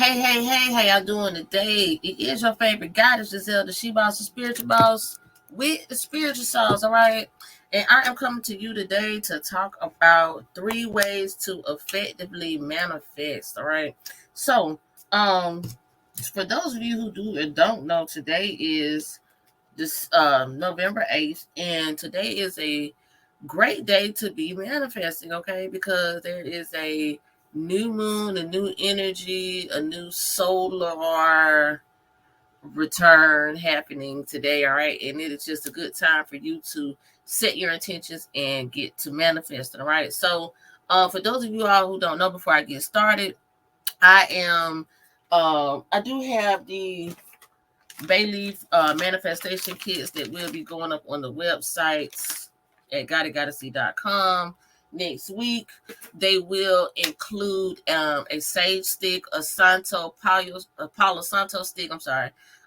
Hey, how y'all doing today? It is your favorite goddess, Giselle, the She Boss, the Spiritual Boss, with the Spiritual Sauce, all right? And I am coming to you today to talk about 3 ways to effectively manifest, all right? So, um, for those of you who do and don't know, today is this November 8th, and today is a great day to be manifesting, okay? Because there is a new moon, a new energy, a new solar return happening today, all right? And it is just a good time for you to set your intentions and get to manifesting, all right? So, for those of you all who don't know, before I get started, I do have the Bayleaf manifestation kits that will be going up on the websites at gottagottassee.com next week. They will include a sage stick, a Palo Santo stick,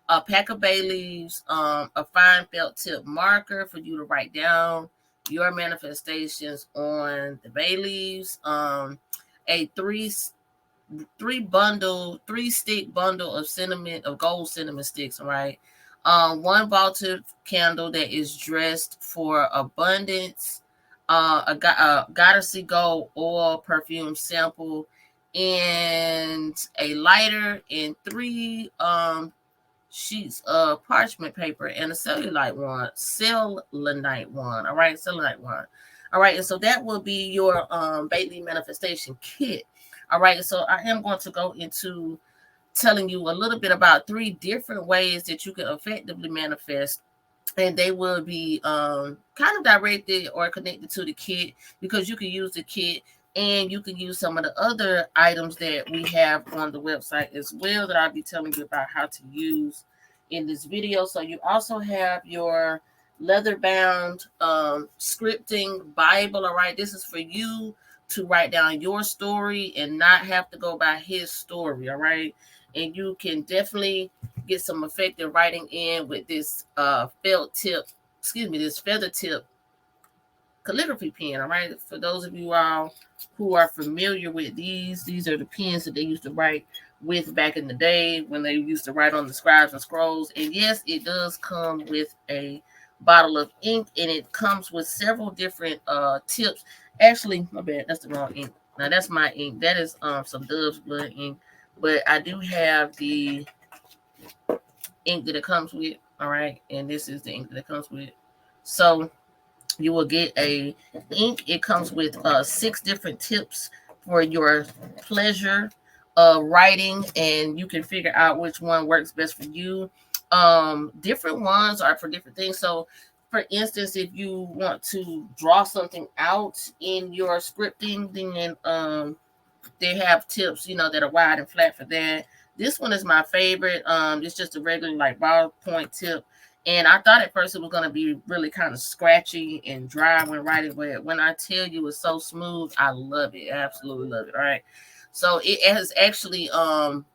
a pack of bay leaves, a fine felt tip marker for you to write down your manifestations on the bay leaves, a three stick bundle of gold cinnamon sticks, right? One vaulted candle that is dressed for abundance, a goddessy gold oil perfume sample, and a lighter, and three sheets of parchment paper, and a selenite one. All right, selenite one. All right, and so that will be your Bailey manifestation kit. All right, so I am going to go into telling you a little bit about 3 different ways that you can effectively manifest, and they will be kind of directed or connected to the kit, because you can use the kit and you can use some of the other items that we have on the website as well, that I'll be telling you about how to use in this video. So you also have your leather bound scripting Bible. All right, this is for you to write down your story and not have to go by his story. All right, and you can definitely get some effective writing in with this this feather tip calligraphy pen. All right, for those of you all who are familiar with these are the pens that they used to write with back in the day when they used to write on the scribes and scrolls. And yes, it does come with a bottle of ink, and it comes with several different tips. Actually, my bad, that's the wrong ink. Now that's my ink. That is some Dove's blood ink, but I do have the ink that it comes with. All right, and this is the ink that it comes with. So you will get a ink. It comes with 6 different tips for your pleasure of writing, and you can figure out which one works best for you. Different ones are for different things. So for instance, if you want to draw something out in your scripting, then they have tips, that are wide and flat for that. This one is my favorite. It's just a regular like ballpoint tip. And I thought at first it was going to be really kind of scratchy and dry when writing, but when I tell you it's so smooth, I love it. I absolutely love it. All right. So it has actually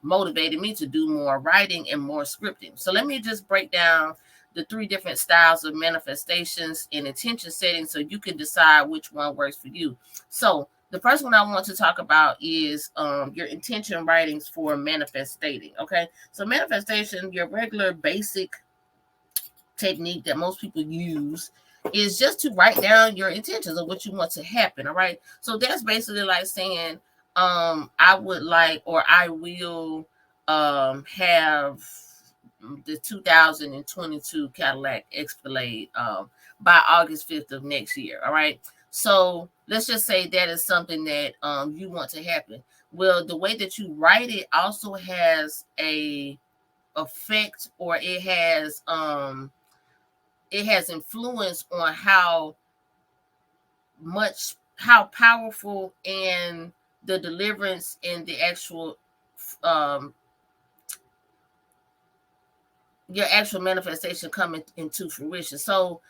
motivated me to do more writing and more scripting. So let me just break down the 3 different styles of manifestations and intention setting so you can decide which one works for you. So the first one I want to talk about is your intention writings for manifestating. Okay. So manifestation, your regular basic technique that most people use is just to write down your intentions of what you want to happen. All right. So that's basically like saying, I would like, or I will have the 2022 Cadillac Escalade by August 5th of next year. All right. So let's just say that is something that you want to happen. Well, the way that you write it also has a effect, or it has influence on how powerful and the deliverance and the actual your actual manifestation coming into fruition. So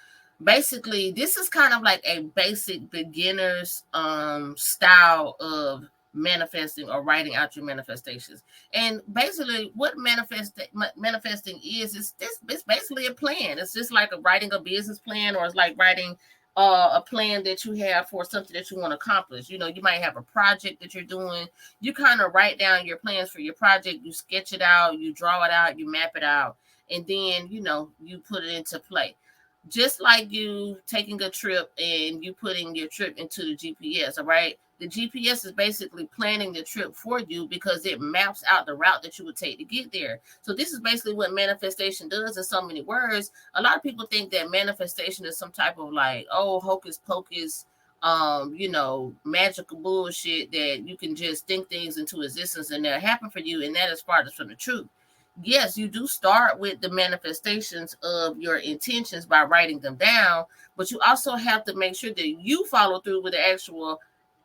basically this is kind of like a basic beginner's style of manifesting or writing out your manifestations. And basically what manifesting is it's basically a plan. It's just like writing a business plan, or it's like writing a plan that you have for something that you want to accomplish. You know, you might have a project that you're doing. You kind of write down your plans for your project. You sketch it out, you draw it out, you map it out, and then, you know, you put it into play. Just like you taking a trip and you putting your trip into the GPS, all right? The GPS is basically planning the trip for you because it maps out the route that you would take to get there. So this is basically what manifestation does in so many words. A lot of people think that manifestation is some type of like, oh, hocus pocus, you know, magical bullshit that you can just think things into existence and they'll happen for you. And that is farthest from the truth. Yes, you do start with the manifestations of your intentions by writing them down, but you also have to make sure that you follow through with the actual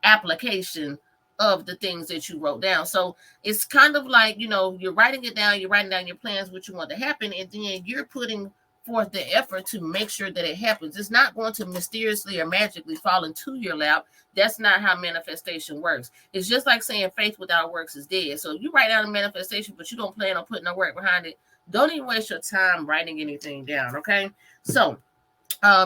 application of the things that you wrote down. So it's kind of like, you know, you're writing it down, you're writing down your plans, what you want to happen, and then you're putting forth the effort to make sure that it happens. It's not going to mysteriously or magically fall into your lap. That's not how manifestation works. It's just like saying faith without works is dead. So if you write down a manifestation, but you don't plan on putting no work behind it, don't even waste your time writing anything down, okay? So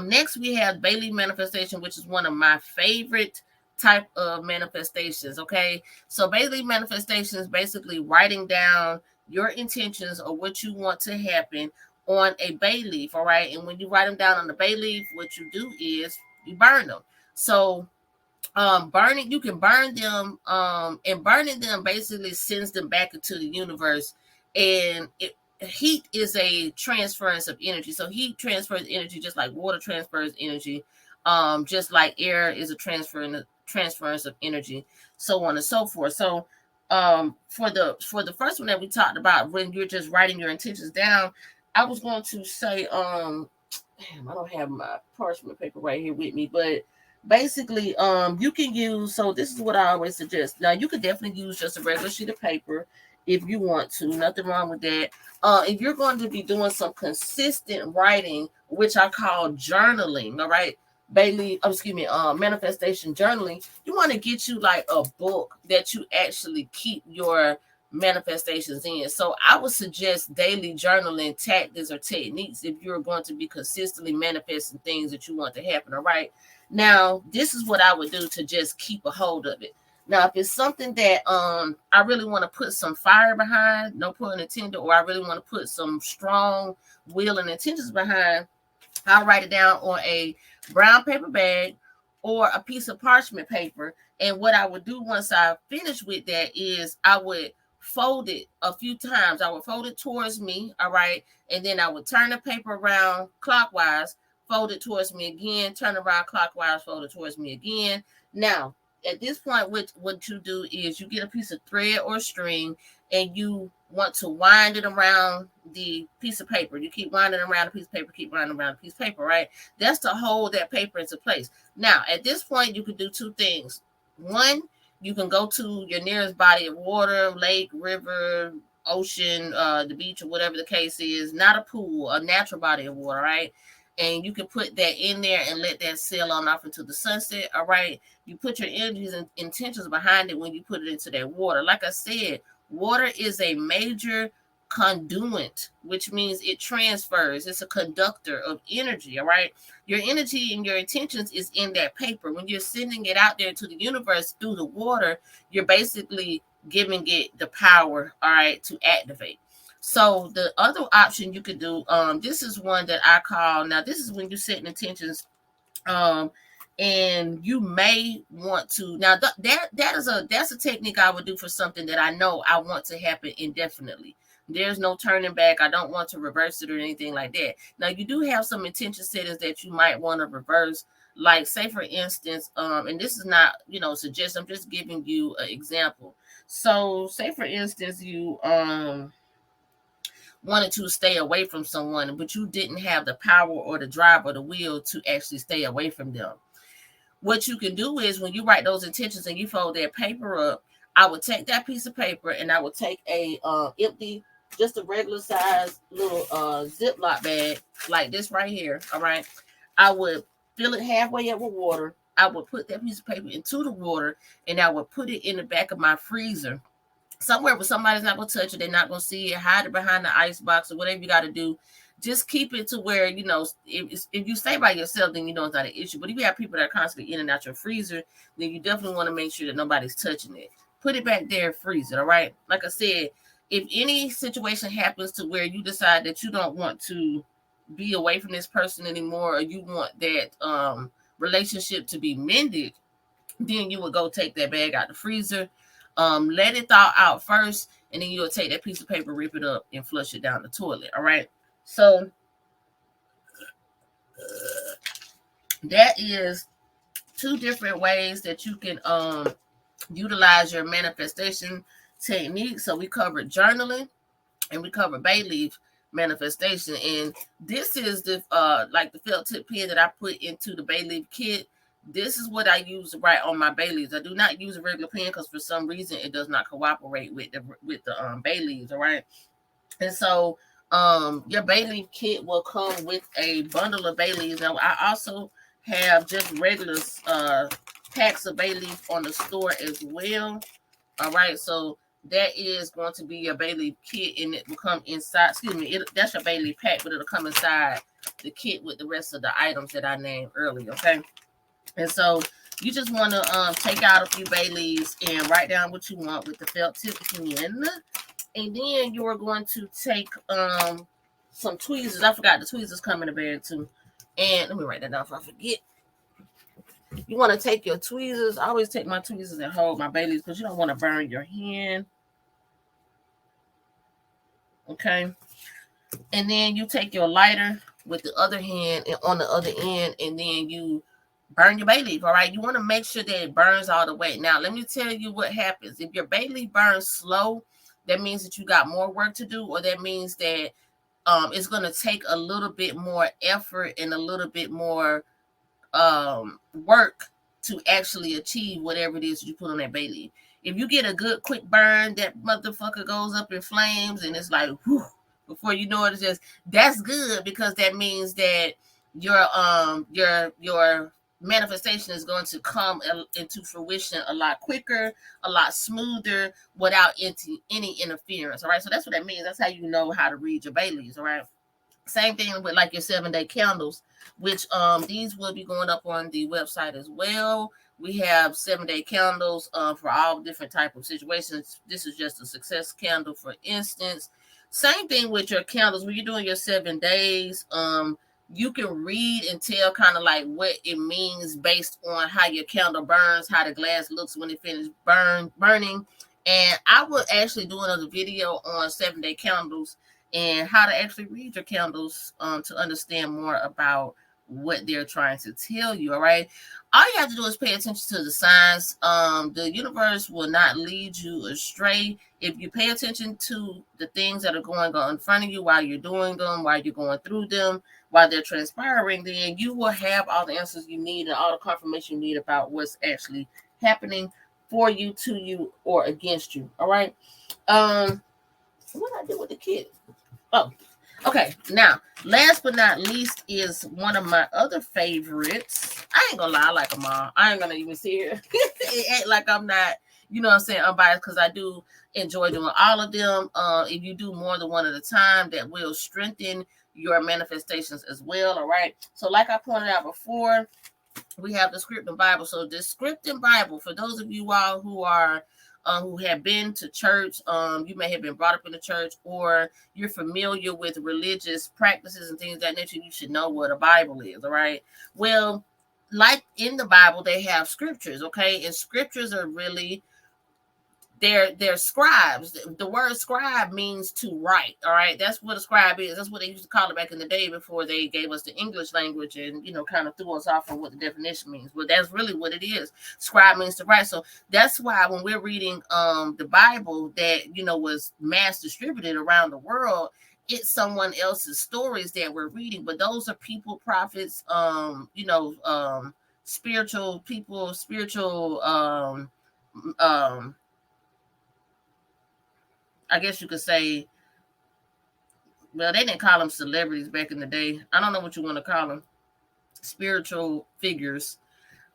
next we have Bailey manifestation, which is one of my favorite type of manifestations, okay? So Bailey manifestation is basically writing down your intentions or what you want to happen on a bay leaf, all right? And when you write them down on the bay leaf, what you do is you burn them. So burning, you can burn them, and burning them basically sends them back into the universe. And heat is a transference of energy. So heat transfers energy just like water transfers energy, just like air is a transference of energy, so on and so forth. So for the first one that we talked about, when you're just writing your intentions down, I was going to say, damn, I don't have my parchment paper right here with me, but basically, you can use, so this is what I always suggest. Now, you could definitely use just a regular sheet of paper if you want to. Nothing wrong with that. If you're going to be doing some consistent writing, which I call journaling, all right, Bailey, manifestation journaling, you want to get you like a book that you actually keep your manifestations in. So I would suggest daily journaling tactics or techniques if you're going to be consistently manifesting things that you want to happen. All right. Now, this is what I would do to just keep a hold of it. Now, if it's something that I really want to put some fire behind, no pun intended, or I really want to put some strong will and intentions behind, I'll write it down on a brown paper bag or a piece of parchment paper. And what I would do once I finish with that is I would fold it a few times. I would fold it towards me, all right? And then I would turn the paper around clockwise, fold it towards me again, turn around clockwise, fold it towards me again. Now, at this point, what you do is you get a piece of thread or string and you want to wind it around the piece of paper. You keep winding around the piece of paper, keep winding around the piece of paper, right? That's to hold that paper into place. Now, at this point, you can do two things. One, you can go to your nearest body of water, lake, river, ocean, the beach, or whatever the case is, not a pool, a natural body of water, right? And you can put that in there and let that sail on off into the sunset, all right? You put your energies and intentions behind it when you put it into that water. Like I said, water is a major conduit, which means it transfers. It's a conductor of energy, all right? Your energy and your intentions is in that paper. When you're sending it out there to the universe through the water, you're basically giving it the power, all right, to activate. So the other option you could do, this is one that I call, now this is when you're setting intentions, and you may want to, now that's a technique I would do for something that I know I want to happen indefinitely. There's no turning back. I don't want to reverse it or anything like that. Now you do have some intention settings that you might want to reverse, like say for instance, and this is not, suggest, I'm just giving you an example. So say for instance, you wanted to stay away from someone, but you didn't have the power or the drive or the will to actually stay away from them. What you can do is when you write those intentions and you fold that paper up, I would take that piece of paper and I would take a empty, just a regular size little Ziploc bag like this right here. All right. I would fill it halfway up with water. I would put that piece of paper into the water and I would put it in the back of my freezer, somewhere where somebody's not going to touch it. They're not going to see it. Hide it behind the ice box or whatever you got to do. just keep it to where, you know, if you stay by yourself, then you know it's not an issue. But if you have people that are constantly in and out your freezer, then you definitely want to make sure that nobody's touching it. Put it back there, freeze it, all right? Like I said, if any situation happens to where you decide that you don't want to be away from this person anymore, or you want that relationship to be mended, then you would go take that bag out the freezer, let it thaw out first, and then you'll take that piece of paper, rip it up, and flush it down the toilet, all right? So that is 2 different ways that you can utilize your manifestation technique. So we covered journaling and we covered bay leaf manifestation. And this is the like the felt tip pen that I put into the bay leaf kit. This is what I use to write on my bay leaves. I do not use a regular pen because for some reason it does not cooperate with the bay leaves, all right? And so your bay leaf kit will come with a bundle of bay leaves. Now I also have just regular packs of bay leaf on the store as well. All right, so that is going to be your bay leaf kit, and it will come inside. Excuse me, that's your bay leaf pack, but it'll come inside the kit with the rest of the items that I named earlier. Okay, and so you just want to take out a few bay leaves and write down what you want with the felt tip pen, and then you are going to take some tweezers. I forgot the tweezers come in the bag too, and let me write that down if I forget. You want to take your tweezers. I always take my tweezers and hold my bay leaves because you don't want to burn your hand. Okay. And then you take your lighter with the other hand and on the other end, and then you burn your bay leaf. All right. You want to make sure that it burns all the way. Now, let me tell you what happens. If your bay leaf burns slow, that means that you got more work to do, or that means that it's going to take a little bit more effort and a little bit more work to actually achieve whatever it is you put on that bay leaf. If you get a good quick burn, that motherfucker goes up in flames and it's like, whew, before you know it, it's just, that's good, because that means that your manifestation is going to come into fruition a lot quicker, a lot smoother, without any interference. All right, so that's what that means. That's how you know how to read your bay leaves. All right. Same thing with like your 7-day candles, which these will be going up on the website as well. We have 7-day candles for all different type of situations. This is just a success candle, for instance. Same thing with your candles. When you're doing your 7 days, you can read and tell kind of like what it means based on how your candle burns, how the glass looks when it finishes burning. And I will actually do another video on 7-day candles and how to actually read your candles to understand more about what they're trying to tell you. All right. All you have to do is pay attention to the signs. The universe will not lead you astray. If you pay attention to the things that are going on in front of you while you're doing them, while you're going through them, while they're transpiring, then you will have all the answers you need and all the confirmation you need about what's actually happening for you, to you, or against you. All right. What did I do with the kid? Oh, okay. Now, last but not least is one of my other favorites. I ain't gonna lie, I like them all. I ain't gonna even sit here and act like I'm not, you know what I'm saying, unbiased, because I do enjoy doing all of them. If you do more than one at a time, that will strengthen your manifestations as well. All right. So, like I pointed out before, we have the script and Bible. So, the script and Bible, for those of you all who are who have been to church, you may have been brought up in the church, or you're familiar with religious practices and things of that nature, you should know what a Bible is. All right. Well, like in the Bible, they have scriptures. Okay. And scriptures are really, they're scribes. The word scribe means to write. All right. That's what a scribe is. That's what they used to call it back in the day before they gave us the English language and, you know, kind of threw us off on what the definition means. But that's really what it is. Scribe means to write. So that's why when we're reading the Bible that, you know, was mass distributed around the world, it's someone else's stories that we're reading. But those are people, prophets, you know, spiritual people, spiritual I guess you could say, well, they didn't call them celebrities back in the day. I don't know what you want to call them. Spiritual figures,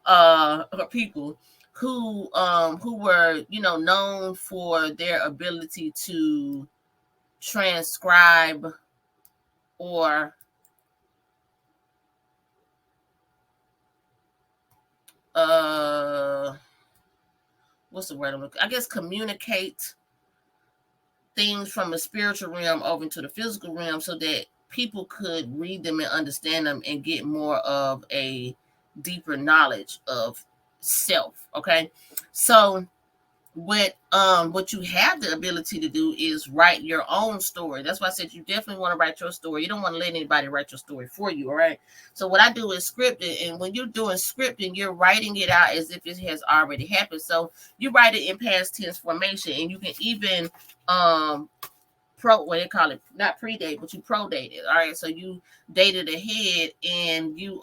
or people who were, you know, known for their ability to transcribe or what's the word? I guess communicate things from the spiritual realm over into the physical realm so that people could read them and understand them and get more of a deeper knowledge of self. Okay. So what you have the ability to do is write your own story. That's why I said you definitely want to write your story. You don't want to let anybody write your story for you. All right. So what I do is script it, and when you're doing scripting, you're writing it out as if it has already happened. So you write it in past tense formation, and you can even what they call it, not predate, but you prodate it. All right. So you dated ahead, and you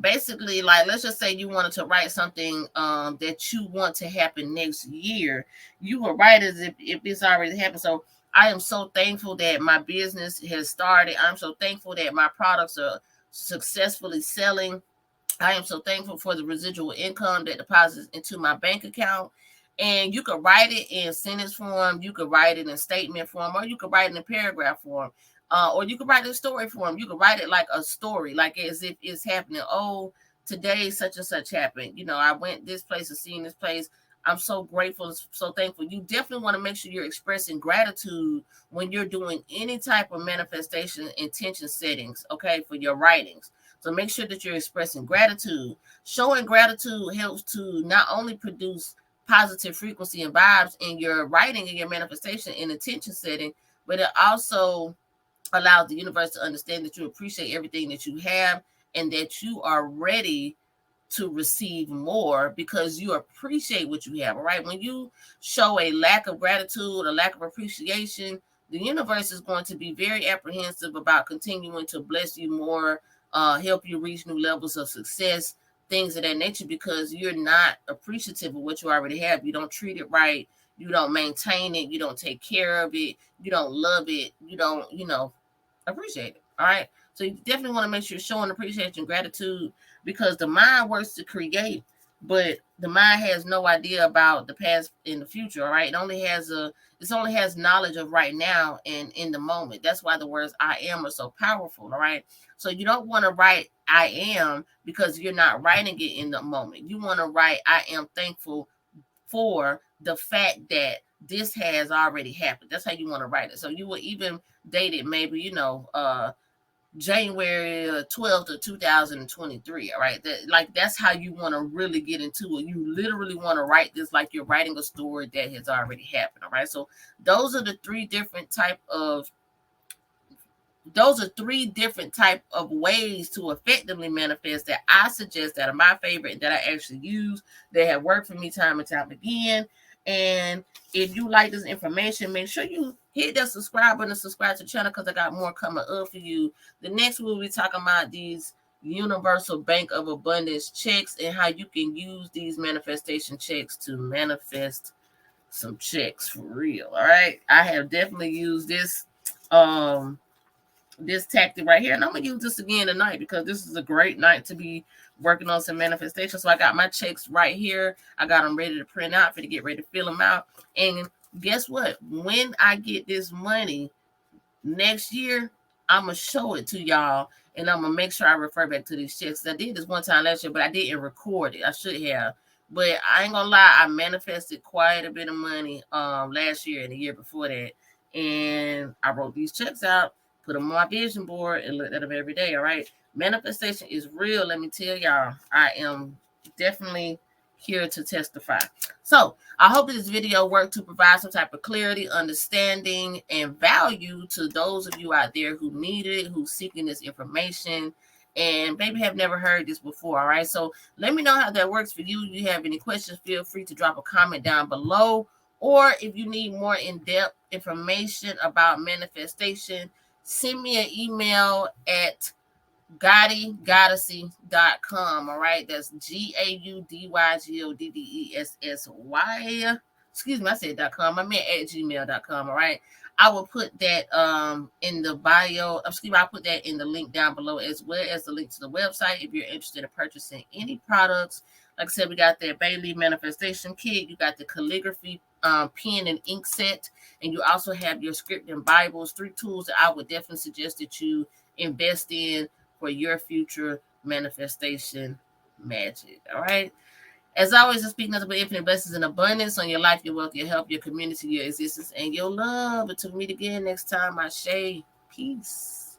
basically, like, let's just say you wanted to write something that you want to happen next year. You will write as if it's already happened. So I am so thankful that my business has started. I'm so thankful that my products are successfully selling. I am so thankful for the residual income that deposits into my bank account. And you could write it in sentence form, you could write it in statement form, or you could write it in paragraph form, or you could write it in story form. You could write it like a story, like as if it's happening. Oh, today such and such happened. You know, I went this place and seen this place. I'm so grateful, so thankful. You definitely want to make sure you're expressing gratitude when you're doing any type of manifestation intention settings, okay, for your writings. So make sure that you're expressing gratitude. Showing gratitude helps to not only produce positive frequency and vibes in your writing and your manifestation and intention setting, but it also allows the universe to understand that you appreciate everything that you have and that you are ready to receive more because you appreciate what you have. All right. When you show a lack of gratitude, a lack of appreciation, the universe is going to be very apprehensive about continuing to bless you more, help you reach new levels of success, things of that nature, because you're not appreciative of what you already have. You don't treat it right. You don't maintain it. You don't take care of it. You don't love it. You don't, appreciate it. All right. So you definitely want to make sure you're showing appreciation and gratitude because the mind works to create, but the mind has no idea about the past and the future. All right. It only has knowledge of right now and in the moment. That's why the words I am are so powerful. All right. So you don't want to write I am because you're not writing it in the moment. You want to write I am thankful for the fact that this has already happened. That's how you want to write it. So you will even date it maybe, January 12th of 2023. All right. That's how you want to really get into it. You literally want to write this like you're writing a story that has already happened. All right. So those are three different type of ways to effectively manifest that I suggest that are my favorite and that I actually use. They have worked for me time and time again. And if you like this information, make sure you hit that subscribe button and subscribe to the channel because I got more coming up for you. The next we'll be talking about these Universal Bank of Abundance checks and how you can use these manifestation checks to manifest some checks for real. All right. I have definitely used this tactic right here, and I'm gonna use this again tonight because this is a great night to be working on some manifestation. So I got my checks right here. I got them ready to print out for to get ready to fill them out. And guess what? When I get this money next year, I'm gonna show it to y'all, and I'm gonna make sure I refer back to these checks. I did this one time last year, but I didn't record it. I should have. But I ain't gonna lie, I manifested quite a bit of money last year and the year before that. And I wrote these checks out, put them on my vision board, and looked at them every day. All right. Manifestation is real. Let me tell y'all, I am definitely here to testify. So I hope this video worked to provide some type of clarity, understanding, and value to those of you out there who need it, who's seeking this information, and maybe have never heard this before. All right. So let me know how that works for you. If you have any questions, feel free to drop a comment down below. Or if you need more in-depth information about manifestation, send me an email at GaudyGoddessy.com. All right. That's GAUDYGODDESSY. Excuse me, I said .com. I meant at gmail.com. All right. I will put that in the bio. Excuse me, I'll put that in the link down below as well as the link to the website if you're interested in purchasing any products Like I said, we got that Bailey manifestation kit. You got the calligraphy pen and ink set, and you also have your script and Bibles. 3 tools that I would definitely suggest that you invest in for your future manifestation magic. All right. As always, I speak nothing but infinite blessings and abundance on your life, your wealth, your health, your community, your existence, and your love. Until we meet again next time, Ashe. Peace.